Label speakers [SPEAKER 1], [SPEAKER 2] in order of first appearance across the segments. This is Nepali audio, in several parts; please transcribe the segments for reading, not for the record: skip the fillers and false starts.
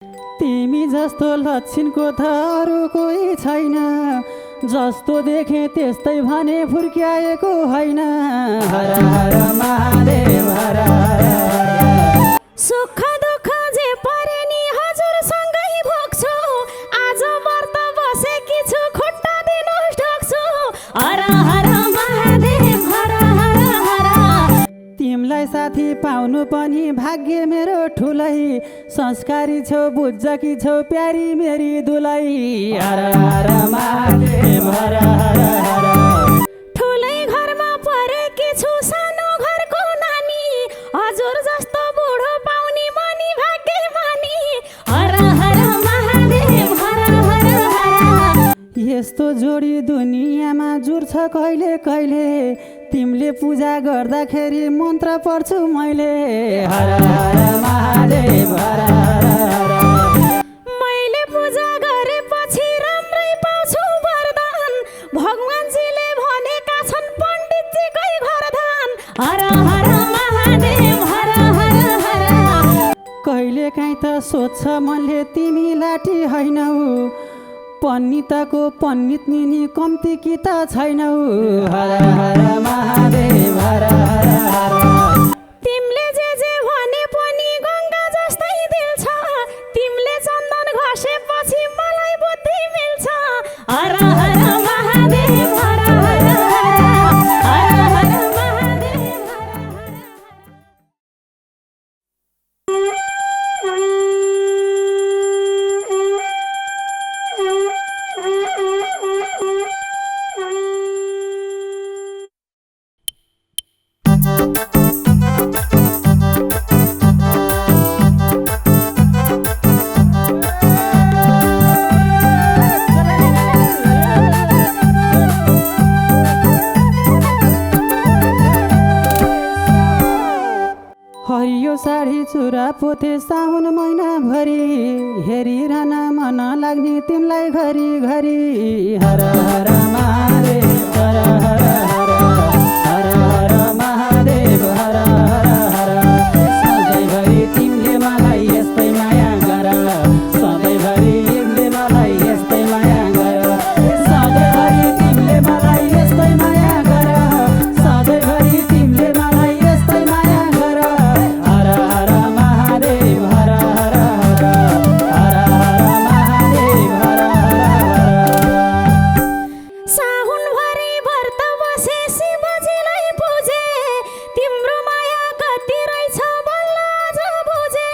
[SPEAKER 1] तिमी जस्तो लक्षिणको त अरू कोही छैन, जस्तो देखे त्यस्तै भने फुर्क्याएको होइन। हर हर महादेव हर हर।
[SPEAKER 2] सुख दुःख जे परे नि हजुरसँगै भोग्छु, आज व्रत बसेकी छु खुट्टा दिनुहोस् ढोग्छु। हर हर महादेव हर हर हर।
[SPEAKER 1] तिमीलाई साथी पाउनु पनि भाग्य मेरो ठुलै, संस्कारी छौ बुझकी छौ प्यारी मेरी दुलै। हर हर महादेव हर हर हर।
[SPEAKER 2] ठुलै घरमा परेकी छु सानो घरको नानी, हजुर जस्तो बुढो पाउने मनी भाग्यमानी। हर हर महादेव हर हर हर।
[SPEAKER 1] यस्तो जोडी दुनियाँमा जुर्छ कहिले कहिले, तिमीले पूजा गर्दाखेरि मन्त्र पढ्छु मैले। हर हर महादेव हर हर हर।
[SPEAKER 2] मैले पूजा गरेपछि राम्रै पाउँछु वरदान, भगवानजीले भनेका छन् पण्डितजीकै घरदान। हर हर महादेव हर हर हर।
[SPEAKER 1] कहिले काहीँ त सोध्छ मनले तिमी लाठी होइनौ, पण्डितको पण्डित निनी कम्ती कि त छैनौ। हर हर महादेव हर हर हर।
[SPEAKER 2] तिमीले जे भने पनि गङ्गा जस्तै दिल छ, तिमीले चन्दन घसेपछि मलाई बुद्धि मिल्छ। हर हर महादेव हर हर हर। हर हर महादेव हर हर।
[SPEAKER 1] हरियो साडी चुरा पोते साउन महिनाभरि, हेरिरहन मन लाग्ने तिमीलाई घरि घरि। हर हर महादेव हर हर हर। हर हर महादेव हर हर हर। सधैँभरि तिमीले मलाई यस्तै माया गर, सधैँभरि तिमीले मलाई यस्तै माया गर, सधैँभरि तिमीले मलाई यस्तै माया गर, सधैँभरि तिमीले मलाई यस्तै माया गर। हर हर महादेव हर हर हर। हर हर महादेव हर हर हर।
[SPEAKER 2] साउनभरि व्रत बसे शिवजीलाई पूजे, तिम्रो माया कति रहेछ बल्ल आज बुझे।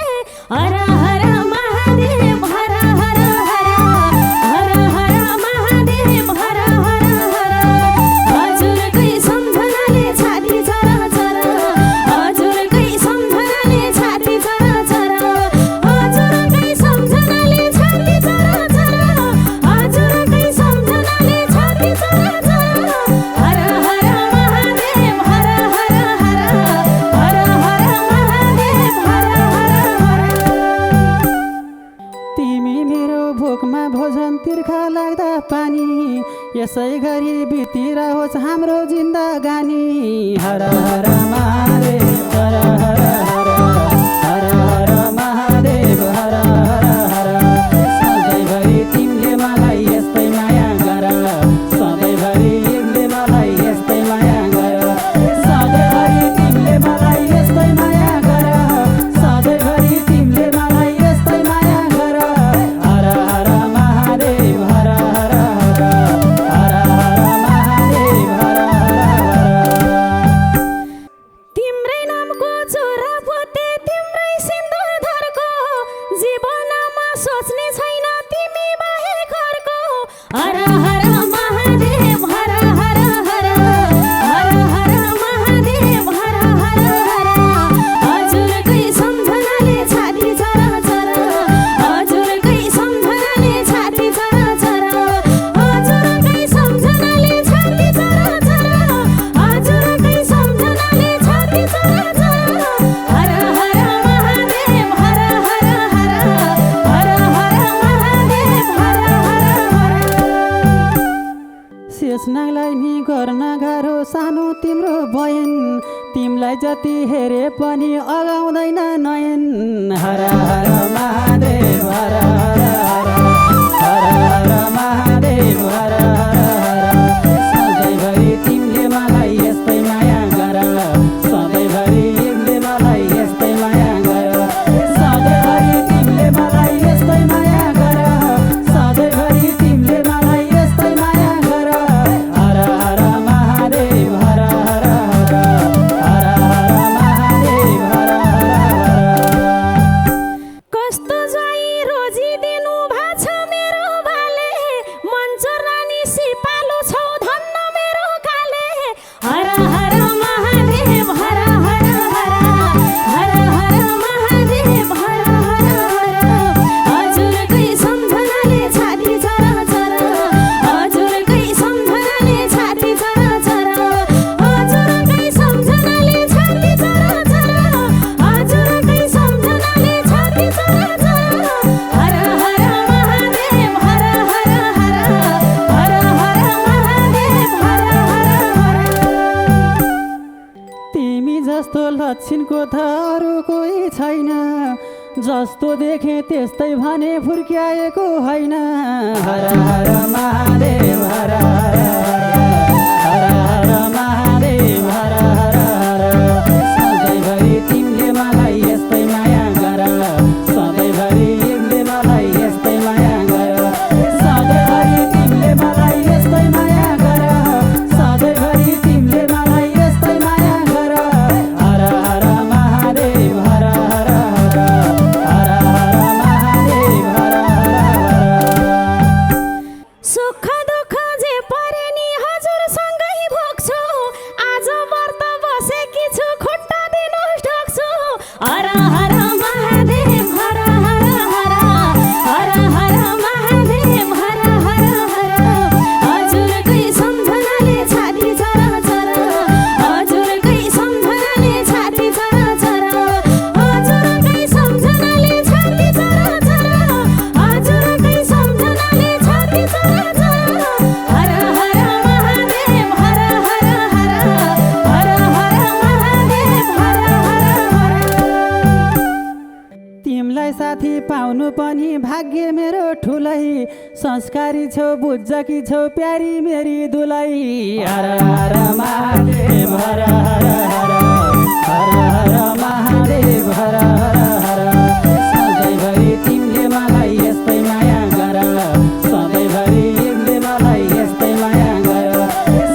[SPEAKER 2] हर हर महादेव हर हर हर। हर हर महादेव हर हर हर। हजुरकै सम्झनाले छाती चरचर, हजुरकै सम्झनाले छाती चरचर, हजुरकै सम्झनाले छाती चरचर, हजुरकै सम्झनाले छाती चरचर। हर हर महादेव हर हर हर। हर हर महादेव हर हर हर।
[SPEAKER 1] तिमी मेरो भोकमा भोजन तिर्खा लाग्दा पानी, यसै गरी बितिरहोस् हाम्रो जिन्दगानी। हर हर महादेव हर हर हर। हर हर महादेव हर हर हर। सधैँभरि तिमीले मलाई यस्तै माया गर, सधैँभरि तिमीले मलाई यस्तै माया गर, सधैँभरि तिमीले मलाई यस्तै माया गर, सधैँभरि तिमीले मलाई यस्तै माया गर। हर हर महादेव हर हर हर। हर हर महादेव हर हर हर।
[SPEAKER 2] तिम्रै नामको चोरा
[SPEAKER 1] तिमीलाई जति हेरे पनि अगाउँदैन नयन हर हर महादेव हर हर हर हर हर महादेव हर हर हर सधैँभरि तिमीले मलाई यस्तै माया गर सधैँभरि तिमीले मलाई यस्तै माया गर सधैँभरि तिमीले मलाई यस्तै माया गर सधैँभरि तिमीले मलाई यस्तै माया गर हर हर महादेव हर हर हर हर हर महादेव हर हर हर
[SPEAKER 2] कस्तो जाइ रोजी दिनु भाछ मेरो बाले मन्चर रानी सिपालु छौ धन्न मेरो काले हर हर महादेव हर हर हर हर हर महादेव हर हर हर हजुरकै सम्झनाले छाती चरा चरा हजुरकै सम्झनाले छाती चरा चरा हजुरकै सम्झनाले छाती चरा चरा हजुरकै सम्झनाले छाती चरा चरा हर हर महादेव हर हर हर हर हर महादेव हर हर हर
[SPEAKER 1] तिमी जस्तो लक्षणको त अरू कोही छैन जस्तो देखे त्यस्तै भने फुर्क्याएको होइन हर हर महादेव हर हर हर हर महादेव हर हर हर सधैँभरि तिमीले मलाई यस्तै माया गर सधैँभरि तिमीले मलाई यस्तै माया गर सधैँभरि तिमीले मलाई यस्तै माया गर सधैँभरि तिमीले मलाई यस्तै माया गर हर हर महादेव हर हर हर हर हर महादेव हर हर हर
[SPEAKER 2] सुख दुःख जे परे नि हजुरसँगै भोग्छु आज व्रत बसेकी छु खुट्टा दिनुहोस् ढोग्छु हर हर महादेव हर हर हर हर हर महादेव हर हर हर हजुरकै सम्झनाले छाती चरा चरा हजुरकै सम्झनाले छाती चरा चरा हजुरकै सम्झनाले छाती चरा चरा हजुरकै सम्झनाले छाती चरा चरा हर हर महादेव हर हर हर हर हर महादेव हर हर हर
[SPEAKER 1] तिमीलाई साथी पाउनु पनि भाग्य मेरो ठुलै संस्कारी छौ बुझकी छौ प्यारी मेरी दुलै हर हर महादेव हर हर हर हर हर महादेव हर हर हर सधैँभरि तिमीले मलाई यस्तै माया गर सधैँभरि तिमीले मलाई यस्तै माया गर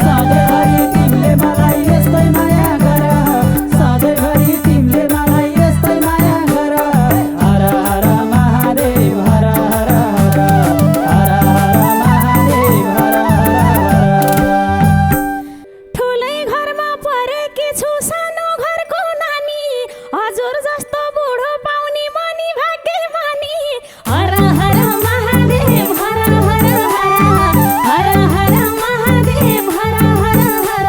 [SPEAKER 1] सधैँभरि तिमीले मलाई यस्तै माया गर सधैँभरि तिमीले मलाई यस्तै माया गर हर हर महादेव हर हर हर हर हर महादेव हर हर हर
[SPEAKER 2] ठुलै घरमा परेकी छु सानो घरको नानी हजुर जस्तो बुढो पाउने मनी भाग्यमानी हर हर महादेव हर हर हर हर हर महादेव हर हर हर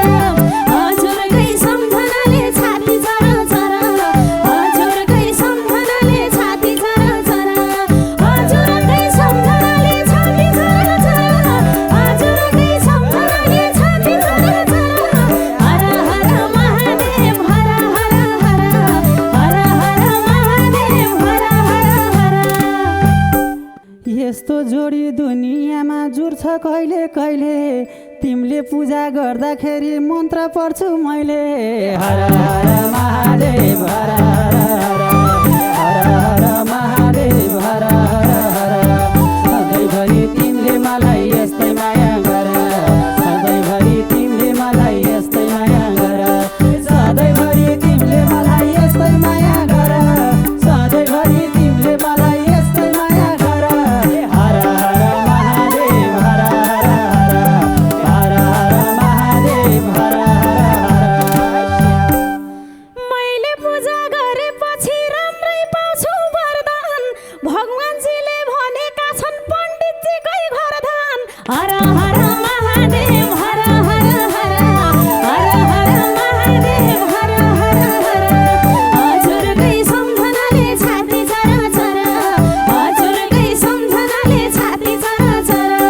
[SPEAKER 2] हजुरकै सम्झनाले छाती चरा चरा हजुरकै सम्झनाले छाती चरा चरा हजुरकै सम्झनाले छाती चरा चरा हजुरकै सम्झनाले छाती चरा चरा हर हर महादेव हर हर हर हर हर महादेव हर हर हर
[SPEAKER 1] यस्तो जोडी दुनियाँमा जुर्छ कहिले कहिले तिमीले पूजा गर्दाखेरि मन्त्र पढ्छु मैले हर हर महादेव हर हर हर हर हर महादेव हर हर हर सधैँभरि तिमीले मलाई यस्तै माया गर सधैँभरि तिमीले मलाई यस्तै माया गर सधैँभरि तिमीले मलाई यस्तै माया गर सधैँभरि तिमीले मलाई यस्तै माया गर हर हर महादेव हर हर हर हर हर महादेव हर हर हर
[SPEAKER 2] मैले पूजा गरेपछि राम्रै पाउँछु वरदान भगवानजीले भनेका छन् पण्डितजीकै घरदान हर हर महादेव हर हर हर हर हर महादेव हर हर हर हजुरकै सम्झनाले छाती चरा चरा हजुरकै सम्झनाले छाती चरा चरा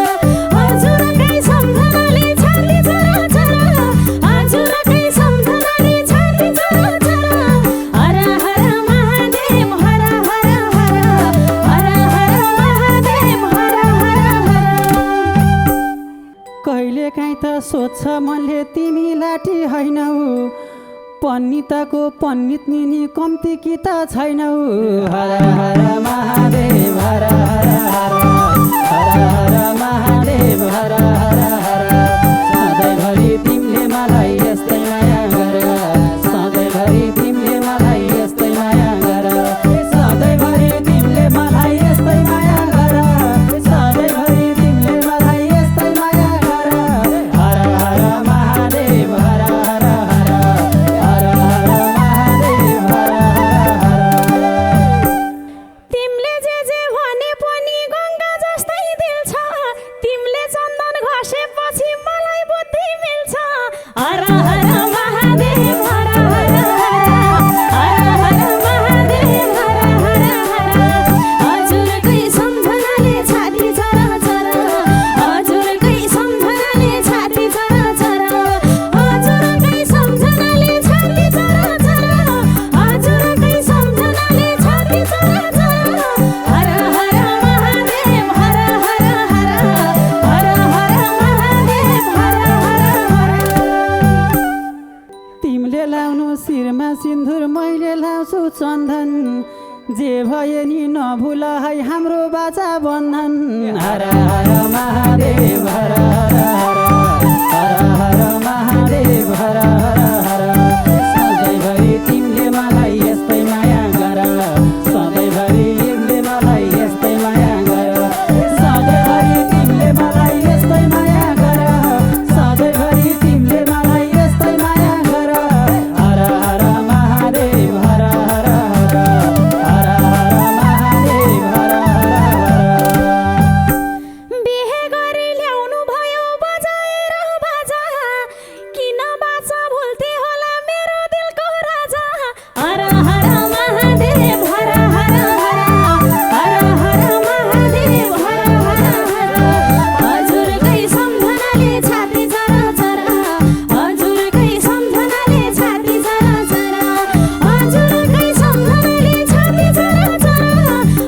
[SPEAKER 2] हजुरकै सम्झनाले छाती चरा चरा हजुरकै सम्झनाले छाती चरा
[SPEAKER 1] सोध्छ मनले तिमी लाठी हैनौ पण्डितको पण्डित निनी कम्ती कि त छैनौ हर हर महादेव हर हर हर हर हर महादेव हर हर हर सधैँभरि तिमीले मलाई यस्तै माया गर सधैँभरि तिमीले मलाई यस्तै माया गर सधैँभरि तिमीले मलाई यस्तै माया गर सधैँभरि तिमीले मलाई यस्तै माया गर हर हर महादेव हर हर हर हर हर महादेव हर हर हर
[SPEAKER 2] तिमीले जे भने पनि गङ्गा जस्तै दिल छ तिमीले चन्दन घसेपछि मलाई बुद्धि मिल्छ हर हर महादेव हर हर हर हर हर महादेव हर हर हर हजुरकै सम्झनाले छाती चराचर हजुरकै सम्झनाले छाती चराचर हजुरकै सम्झनाले छाती चराचर हजुरकै सम्झनाले छाती चराचर हर हर महादेव हर हर हर हर हर महादेव हर हर हर
[SPEAKER 1] तिमीले लाउनु शिरमा सिन्दुर मैले लाउँछु चन्दन जे भए नि नभुल है हाम्रो बाचा बन्धन हर हर महादेव हर हर हर हर हर महादेव हर हर हर सधैँभरि तिमीले मलाई यस्तै माया गर सधैँभरि तिमीले मलाई यस्तै माया गर सधैँभरि तिमीले मलाई यस्तै माया गर सधैँभरि तिमीले मलाई यस्तै माया गर हर हर महादेव हर हर हर हर हर महादेव हर हर हर
[SPEAKER 2] बिहे गरी ल्याउनु भयो बजाएर बाजा किन बाचा भुल्थे होला मेरो दिलको राजा हर हर महादेव हर हर हर हर हर महादेव हर हर हर हजुरकै सम्झनाले छाती चराचर हजुरकै सम्झनाले छाती चराचर हजुरकै सम्झनाले छाती चराचर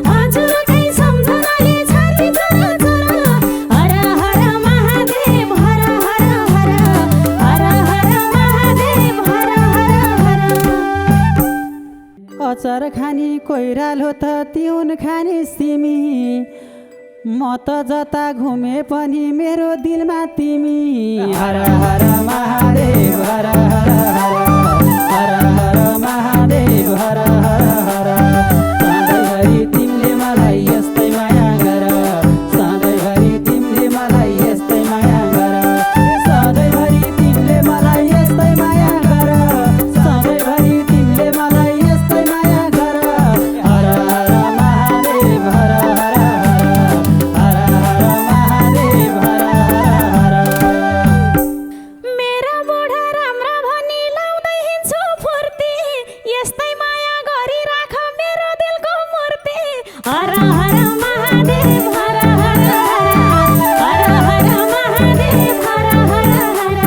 [SPEAKER 2] हजुरकै सम्झनाले छाती चराचर हर हर महादेव हर हर हर हर हर महादेव हर हर हर
[SPEAKER 1] अचार खानी कोइरालो त तिउन खानी सिमी म त जता घुमे पनि मेरो दिलमा तिमी हर हर महादेव हर हर हर हर हर महादेव हर हर हर सधैँभरि तिमीले मलाई यस्तै माया गर सधैँभरि तिमीले मलाई यस्तै माया गर सधैँभरि तिमीले मलाई यस्तै माया गर सधैँभरि तिमीले मलाई यस्तै माया गर हर हर महादेव हर हर हर हर हर महादेव हर हर हर
[SPEAKER 2] मेरा बुढा राम्रा भनी लाउँदै हिँड्छु फुर्ती यस्तै माया गरी राख मेरो दिलको मूर्ति हर हर महादेव हर हर हर हर हर महादेव हर हर हर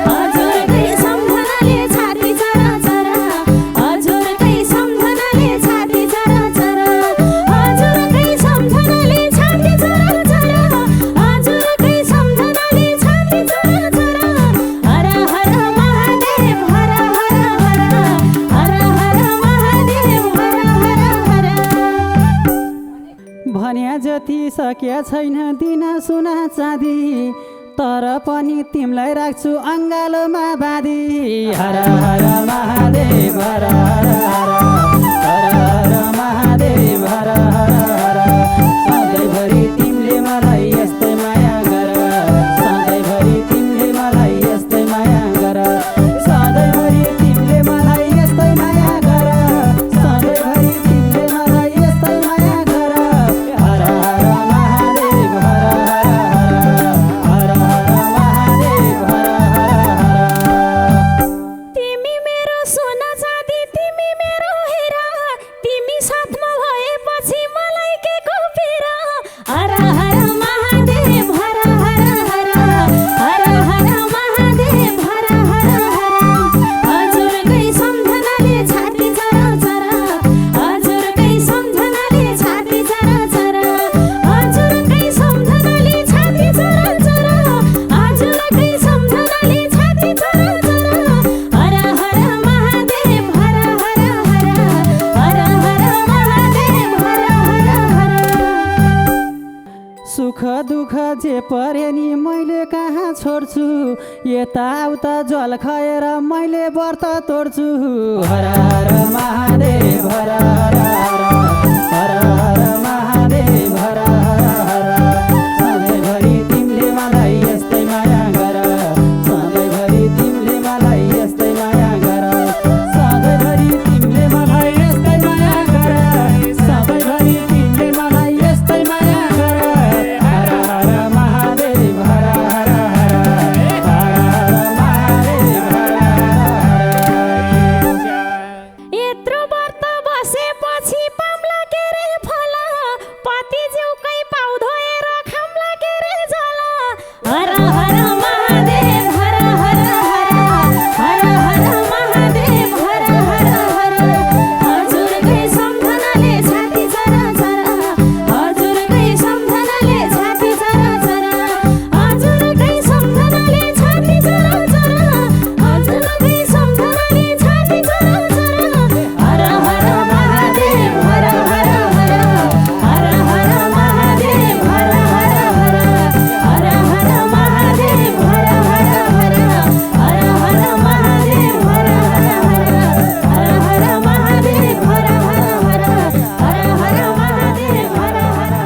[SPEAKER 2] हजुरकै सम्झनाले छाती चराचर हजुरकै सम्झनाले छाती चराचर हजुरकै सम्झनाले छाती चराचर हजुरकै सम्झनाले छाती चराचर हर हर महादेव हर हर हर हर हर महादेव हर हर हर
[SPEAKER 1] भन्या जति सकिया छैन दिन सुना चाँदी तर पनि तिमीलाई राख्छु अङ्गालोमा बाँधी हर हर महादेव हर हर हर हर हर महादेव हर हर हर सधैँभरि तिमीले मलाई यस्तै माया गर सधैँभरि तिमीले मलाई यस्तै माया गर सधैँभरि तिमीले मलाई यस्तै माया गर सधैँभरि तिमीले मलाई यस्तै माया गर हर हर महादेव हर हर हर हर हर महादेव हर हर हर
[SPEAKER 2] तिमी मेरो सोना चाँदी तिमी मेरो हेरा तिमी साथमा भएपछि मलाई के को पिरा हर हर महादेव हर हर हर हर हर महादेव हर हर हर हजुरकै सम्झनाले छाती चराचर हजुरकै सम्झनाले छाती चराचर हजुरकै सम्झनाले छाती चराचर हजुरकै सम्झनाले
[SPEAKER 1] दुःख जे परे नि मैले कहाँ छोड्छु यताउता जल खएर मैले व्रत तोड्छु हर हर महादेव हर हर हर हर महादेव हर हर सधैँभरि तिमीले मलाई यस्तै माया गर सधैँभरि तिमीले मलाई यस्तै माया गर सधैँभरि तिमीले मलाई यस्तै माया गर सधैँभरि तिमीले मलाई यस्तै माया गर हर हर महादेव हर हर हर हर महादेव हर
[SPEAKER 2] यत्रो व्रत बसेपछि पाम्ला के रे फला पति जेउकै पाउ धोएर खाम्ला के रे जला हर हर महादेव हर हर हर हर हर महादेव हर हर हर हजुरकै सम्झनाले छाती चरा चरा हजुरकै सम्झनाले छाती चरा चरा हजुरकै सम्झनाले छाती चरा चरा हजुरकै सम्झनाले छाती चरा चरा हर हर महादेव हर हर हर हर हर महादेव हर हर हर हर हर महादेव हर हर हर हर हर महादेव हर हर हर हर हर महादेव हर हर हर हर हर महादेव हर हर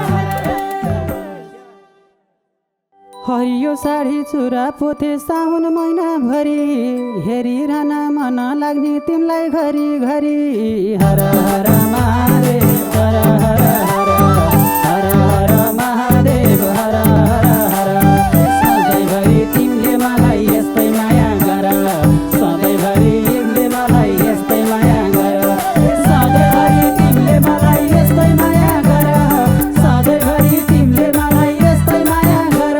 [SPEAKER 1] हरियो साडी चुरा पोते साउन महिनाभरि हेरिरहन मन लाग्ने तिमीलाई घरि घरि हर हर महादेव हर हर हर हर हर महादेव हर हर हर सधैँभरि तिमीले मलाई यस्तै माया गर सधैँभरि तिमीले मलाई यस्तै माया गर सधैँभरि तिमीले मलाई यस्तै माया गर सधैँभरि तिमीले मलाई यस्तै माया गर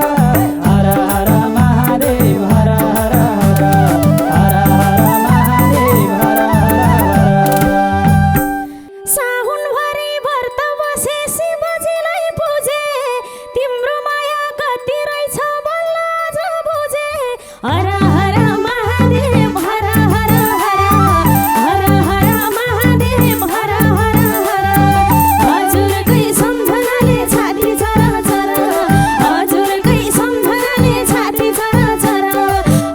[SPEAKER 1] हर हर महादेव हर हर हर हर हर महादेव हर हर हर
[SPEAKER 2] साउनभरि व्रत बसे शिवजीलाई पूजे तिम्रो माया कति रहेछ बल्ल आज बुझे हर हर महादेव हर हर हर हर हर महादेव हर हर हर हजुरकै सम्झनाले छाती चरा चरा हजुरकै सम्झनाले छाती चरा चरा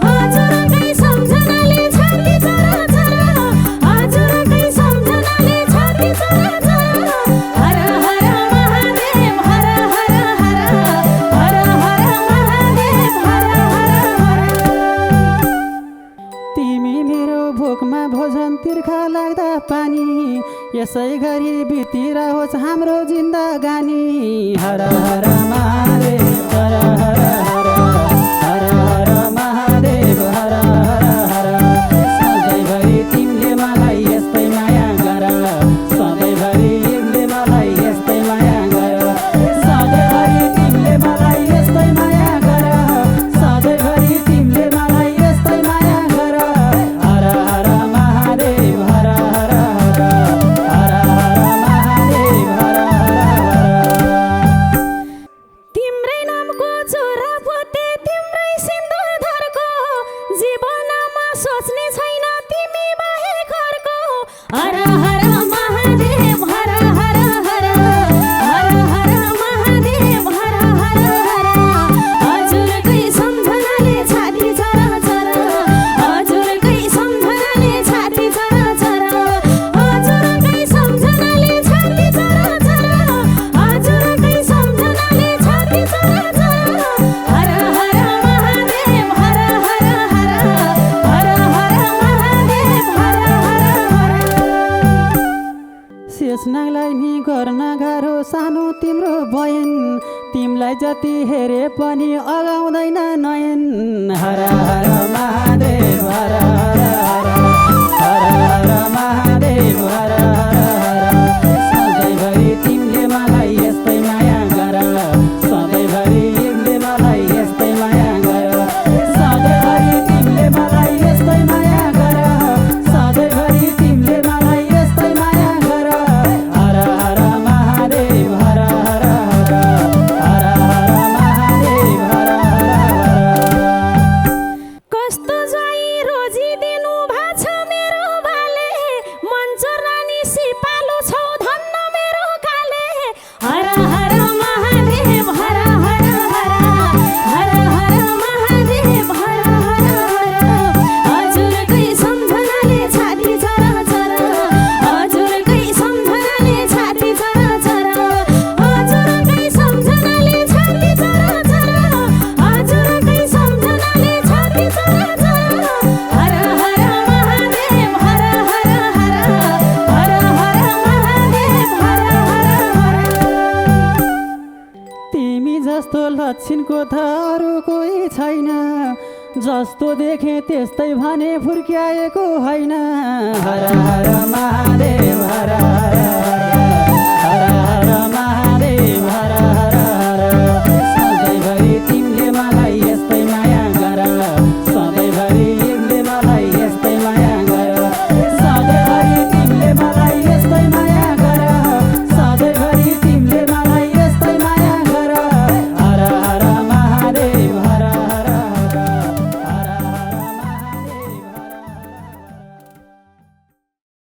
[SPEAKER 2] हजुरकै सम्झनाले छाती चरा चरा हजुरकै सम्झनाले छाती चरा चरा हर हर महादेव हर हर हर हर हर महादेव हर हर हर
[SPEAKER 1] तिमी मेरो भोकमा भोजन तिर्खा लाग्दा पानी यसै गरी बितिरहोस् हाम्रो जिन्दगानी हर हर महादेव हर हर हर हर हर महादेव हर हर हर सधैँभरि तिमीले मलाई यस्तै माया गर सधैँभरि तिमीले मलाई यस्तै माया गर सधैँभरि तिमीले मलाई यस्तै माया गर सधैँभरि तिमीले मलाई यस्तै माया गर हर हर महादेव हर हर हर हर हर महादेव हर हर हर
[SPEAKER 2] तिम्रै नामको चोरा पोते तिम्रै सिन्धुधरको जीवनमा सोच्ने छैन तिमी बाहेक अर्को हर हर महादेव हर हर हर हर हर महादेव हर हर हर हजुरकै सम्झनाले छाती चरा चरा हजुरकै सम्झनाले छाती चरा चरा हजुरकै सम्झनाले छाती चरा चरा हजुरकै सम्झनाले छाती चरा चरा हर हर महादेव हर हर हर हर हर महादेव हर हर हर
[SPEAKER 1] शेषनागलाई नि गर्न गाह्रो सानो तिम्रो बयन तिमीलाई जति हेरे पनि अगाउँदैन नयन हर हर महादेव हर हर हर हर हर महादेव हर हर हर सधैँभरि तिमीले मलाई यस्तै माया गर सधैँभरि तिमीले मलाई यस्तै माया गर सधैँभरि तिमीले मलाई यस्तै माया गर सधैँभरि तिमीले मलाई यस्तै माया गर हर हर महादेव हर हर हर हर हर महादेव हर हर हर
[SPEAKER 2] कस्तो जाइ रोजी दिनु भाछ मेरो बाले मन्चर रानी
[SPEAKER 1] जस्तो लक्षिणको त अरू कोही छैन जस्तो देखे त्यस्तै भने फुर्क्याएको होइन हर हर महादेव हर हर